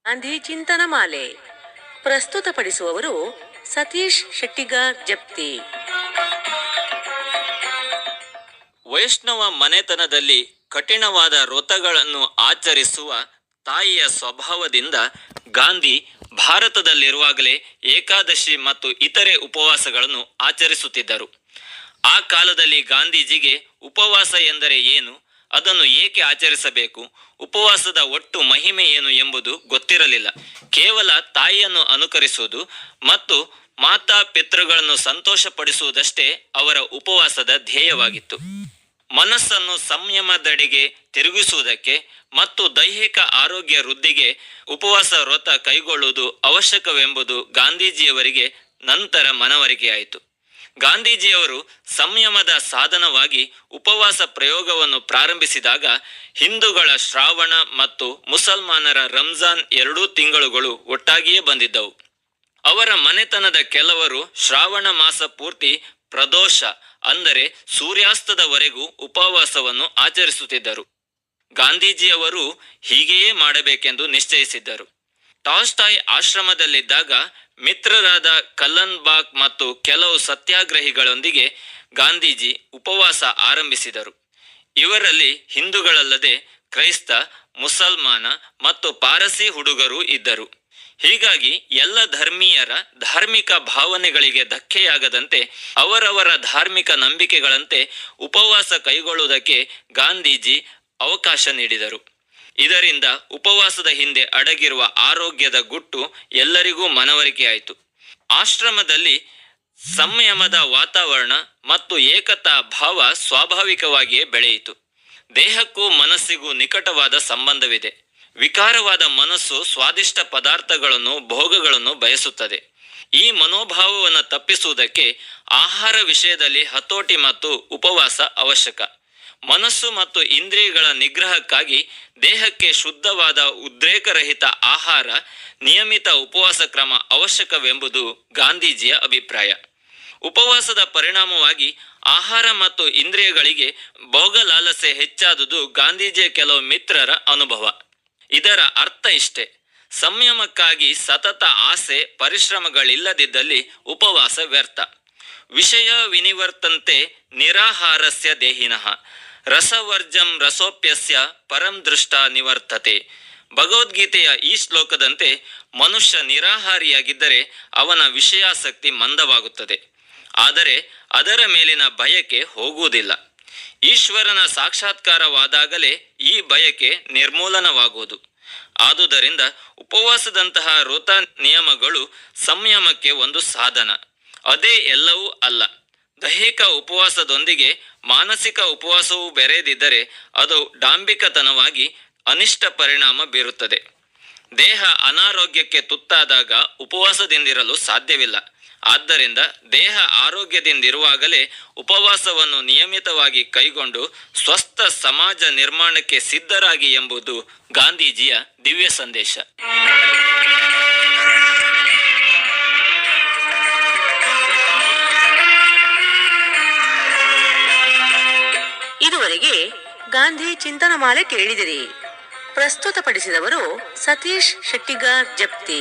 ಗಾಂಧಿ ಚಿಂತನ ಮಾಲೆ ಪ್ರಸ್ತುತಪಡಿಸುವವರು ಸತೀಶ್ ಶೆಟ್ಟಿಗಾರ್ ಜಪ್ತಿ. ವೈಷ್ಣವ ಮನೆತನದಲ್ಲಿ ಕಠಿಣವಾದ ವ್ರತಗಳನ್ನು ಆಚರಿಸುವ ತಾಯಿಯ ಸ್ವಭಾವದಿಂದ ಗಾಂಧಿ ಭಾರತದಲ್ಲಿರುವಾಗಲೇ ಏಕಾದಶಿ ಮತ್ತು ಇತರೆ ಉಪವಾಸಗಳನ್ನು ಆಚರಿಸುತ್ತಿದ್ದರು. ಆ ಕಾಲದಲ್ಲಿ ಗಾಂಧೀಜಿಗೆ ಉಪವಾಸ ಎಂದರೆ ಏನು, ಅದನ್ನು ಏಕೆ ಆಚರಿಸಬೇಕು, ಉಪವಾಸದ ಒಟ್ಟು ಮಹಿಮೆ ಏನು ಎಂಬುದು ಗೊತ್ತಿರಲಿಲ್ಲ. ಕೇವಲ ತಾಯಿಯನ್ನು ಅನುಕರಿಸುವುದು ಮತ್ತು ಮಾತಾ ಪಿತೃಗಳನ್ನು ಸಂತೋಷಪಡಿಸುವುದಷ್ಟೇ ಅವರ ಉಪವಾಸದ ಧ್ಯೇಯವಾಗಿತ್ತು. ಮನಸ್ಸನ್ನು ಸಂಯಮದೆಡೆಗೆ ತಿರುಗಿಸುವುದಕ್ಕೆ ಮತ್ತು ದೈಹಿಕ ಆರೋಗ್ಯ ವೃದ್ಧಿಗೆ ಉಪವಾಸ ವ್ರತ ಕೈಗೊಳ್ಳುವುದು ಅವಶ್ಯಕವೆಂಬುದು ಗಾಂಧೀಜಿಯವರಿಗೆ ನಂತರ ಮನವರಿಕೆಯಾಯಿತು. ಗಾಂಧೀಜಿಯವರು ಸಂಯಮದ ಸಾಧನವಾಗಿ ಉಪವಾಸ ಪ್ರಯೋಗವನ್ನು ಪ್ರಾರಂಭಿಸಿದಾಗ ಹಿಂದೂಗಳ ಶ್ರಾವಣ ಮತ್ತು ಮುಸಲ್ಮಾನರ ರಂಜಾನ್ ಎರಡೂ ತಿಂಗಳುಗಳು ಒಟ್ಟಾಗಿಯೇ ಬಂದಿದ್ದವು. ಅವರ ಮನೆತನದ ಕೆಲವರು ಶ್ರಾವಣ ಮಾಸ ಪೂರ್ತಿ ಪ್ರದೋಷ ಅಂದರೆ ಸೂರ್ಯಾಸ್ತದವರೆಗೂ ಉಪವಾಸವನ್ನು ಆಚರಿಸುತ್ತಿದ್ದರು. ಗಾಂಧೀಜಿಯವರು ಹೀಗೆಯೇ ಮಾಡಬೇಕೆಂದು ನಿಶ್ಚಯಿಸಿದ್ದರು. ಟಾಲ್ಸ್ಟಾಯ್ ಆಶ್ರಮದಲ್ಲಿದ್ದಾಗ ಮಿತ್ರರಾದ ಕಲ್ಲನ್ ಬಾಗ್ ಮತ್ತು ಕೆಲವು ಸತ್ಯಾಗ್ರಹಿಗಳೊಂದಿಗೆ ಗಾಂಧೀಜಿ ಉಪವಾಸ ಆರಂಭಿಸಿದರು. ಇವರಲ್ಲಿ ಹಿಂದೂಗಳಲ್ಲದೆ ಕ್ರೈಸ್ತ, ಮುಸಲ್ಮಾನ ಮತ್ತು ಪಾರಸಿ ಹುಡುಗರು ಇದ್ದರು. ಹೀಗಾಗಿ ಎಲ್ಲ ಧರ್ಮೀಯರ ಧಾರ್ಮಿಕ ಭಾವನೆಗಳಿಗೆ ಧಕ್ಕೆಯಾಗದಂತೆ ಅವರವರ ಧಾರ್ಮಿಕ ನಂಬಿಕೆಗಳಂತೆ ಉಪವಾಸ ಕೈಗೊಳ್ಳುವುದಕ್ಕೆ ಗಾಂಧೀಜಿ ಅವಕಾಶ ನೀಡಿದರು. ಇದರಿಂದ ಉಪವಾಸದ ಹಿಂದೆ ಅಡಗಿರುವ ಆರೋಗ್ಯದ ಗುಟ್ಟು ಎಲ್ಲರಿಗೂ ಮನವರಿಕೆಯಾಯಿತು. ಆಶ್ರಮದಲ್ಲಿ ಸಂಯಮದ ವಾತಾವರಣ ಮತ್ತು ಏಕತಾ ಭಾವ ಸ್ವಾಭಾವಿಕವಾಗಿಯೇ ಬೆಳೆಯಿತು. ದೇಹಕ್ಕೂ ಮನಸ್ಸಿಗೂ ನಿಕಟವಾದ ಸಂಬಂಧವಿದೆ. ವಿಕಾರವಾದ ಮನಸ್ಸು ಸ್ವಾದಿಷ್ಟ ಪದಾರ್ಥಗಳನ್ನು, ಭೋಗಗಳನ್ನು ಬಯಸುತ್ತದೆ. ಈ ಮನೋಭಾವವನ್ನು ತಪ್ಪಿಸುವುದಕ್ಕೆ ಆಹಾರ ವಿಷಯದಲ್ಲಿ ಹತೋಟಿ ಮತ್ತು ಉಪವಾಸ ಅವಶ್ಯಕ. ಮನಸ್ಸು ಮತ್ತು ಇಂದ್ರಿಯಗಳ ನಿಗ್ರಹಕ್ಕಾಗಿ ದೇಹಕ್ಕೆ ಶುದ್ಧವಾದ ಉದ್ರೇಕರಹಿತ ಆಹಾರ, ನಿಯಮಿತ ಉಪವಾಸ ಕ್ರಮ ಅವಶ್ಯಕವೆಂಬುದು ಗಾಂಧೀಜಿಯ ಅಭಿಪ್ರಾಯ. ಉಪವಾಸದ ಪರಿಣಾಮವಾಗಿ ಆಹಾರ ಮತ್ತು ಇಂದ್ರಿಯಗಳಿಗೆ ಭೋಗಲಾಲಸೆ ಹೆಚ್ಚಾದುದು ಗಾಂಧೀಜಿಯ ಕೆಲವು ಮಿತ್ರರ ಅನುಭವ. ಇದರ ಅರ್ಥ ಇಷ್ಟೇ: ಸಂಯಮಕ್ಕಾಗಿ ಸತತ ಆಸೆ, ಪರಿಶ್ರಮಗಳಿಲ್ಲದಿದ್ದಲ್ಲಿ ಉಪವಾಸ ವ್ಯರ್ಥ. ವಿಷಯ ವಿನಿವರ್ತಂತೆ ನಿರಾಹಾರಸ್ಯ ದೇಹಿನಃ ರಸವರ್ಜಂ ರಸೋಪ್ಯಸ್ಯ ಪರಂ ದೃಷ್ಟ ನಿವರ್ತತೆ. ಭಗವದ್ಗೀತೆಯ ಈ ಶ್ಲೋಕದಂತೆ ಮನುಷ್ಯ ನಿರಾಹಾರಿಯಾಗಿದ್ದರೆ ಅವನ ವಿಷಯಾಸಕ್ತಿ ಮಂದವಾಗುತ್ತದೆ, ಆದರೆ ಅದರ ಮೇಲಿನ ಬಯಕೆ ಹೋಗುವುದಿಲ್ಲ. ಈಶ್ವರನ ಸಾಕ್ಷಾತ್ಕಾರವಾದಾಗಲೇ ಈ ಬಯಕೆ ನಿರ್ಮೂಲನವಾಗುವುದು. ಆದುದರಿಂದ ಉಪವಾಸದಂತಹ ವ್ರತ ನಿಯಮಗಳು ಸಂಯಮಕ್ಕೆ ಒಂದು ಸಾಧನ, ಅದೇ ಎಲ್ಲವೂ ಅಲ್ಲ. ದೈಹಿಕ ಉಪವಾಸದೊಂದಿಗೆ ಮಾನಸಿಕ ಉಪವಾಸವೂ ಬೆರೆದಿದ್ದರೆ ಅದು ಡಾಂಬಿಕತನವಾಗಿ ಅನಿಷ್ಟ ಪರಿಣಾಮ ಬೀರುತ್ತದೆ. ದೇಹ ಅನಾರೋಗ್ಯಕ್ಕೆ ತುತ್ತಾದಾಗ ಉಪವಾಸದಿಂದಿರಲು ಸಾಧ್ಯವಿಲ್ಲ. ಆದ್ದರಿಂದ ದೇಹ ಆರೋಗ್ಯದಿಂದಿರುವಾಗಲೇ ಉಪವಾಸವನ್ನು ನಿಯಮಿತವಾಗಿ ಕೈಗೊಂಡು ಸ್ವಸ್ಥ ಸಮಾಜ ನಿರ್ಮಾಣಕ್ಕೆ ಸಿದ್ಧರಾಗಿ ಎಂಬುದು ಗಾಂಧೀಜಿಯ ದಿವ್ಯ ಸಂದೇಶ. ಇದುವರೆಗೆ ಗಾಂಧಿ ಚಿಂತನ ಮಾಲೆ ಕೇಳಿದಿರಿ. ಪ್ರಸ್ತುತಪಡಿಸಿದವರು ಸತೀಶ್ ಶೆಟ್ಟಿಗಾರ್ ಜಪ್ತಿ.